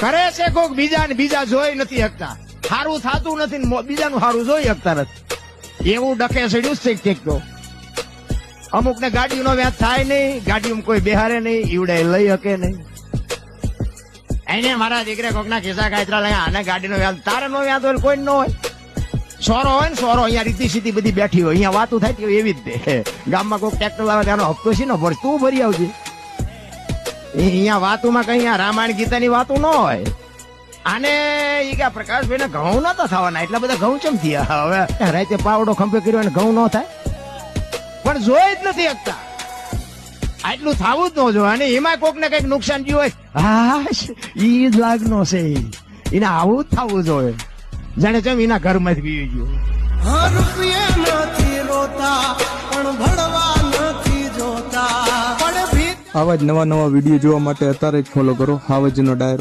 કરે છે કોક બીજા ને બીજા જોઈ નથી શકતા, સારું થતું નથી ને બીજાનું સારું જોઈ શકતા નથી, એવું ડકે ચડ્યું છે કંઈક તો. અમુક ને ગાડીનો વ્યાજ થાય નહીં, ગાડીમાં કોઈ બેહારે નહીં, ઈવડે લઈ શકે નહીં. એને મારા દીકરે કોકના ખિસ્સા કાતરા લઈ આને ગાડીનો વ્યાજ, તારે નો વ્યાજ હોય કોઈ ન હોય. સોરો હોય ને સોરો અહીંયા રીતિ સીધી બધી બેઠી હોય, અહીંયા વાતું થાય એવી જ દે. ગામમાં કોઈ ટ્રેક્ટર લાવે ત્યાંનો હપ્તો છે ને ભર, તું ભરી આવજે. અહીંયા વાતુમાં કઈ રામાયણ ગીતાની વાતું ન હોય. આને ઈ કે પ્રકાશભાઈ ને ઘઉં નતા થવાના, એટલા બધા ઘઉં ચમ થયા. હવે રાતે પાવડો ખંભે કર્યો ને ઘઉં ન થાય, પણ જોઈ જ નથી શકતા. આટલું થવું જ ન જોઈએ. અને એમાં કોક ને કઈક નુકસાન થયું હોય, હા ઈ જ લાગનો છે, એને આવું જ થવું જોઈએ. જાણે ચમ એના ઘરમાંથી પી ગયું. આવા જ નવા વિડીયો જોવા માટે અત્યારે જ ફોલો કરો હાવજનો ડાયરો.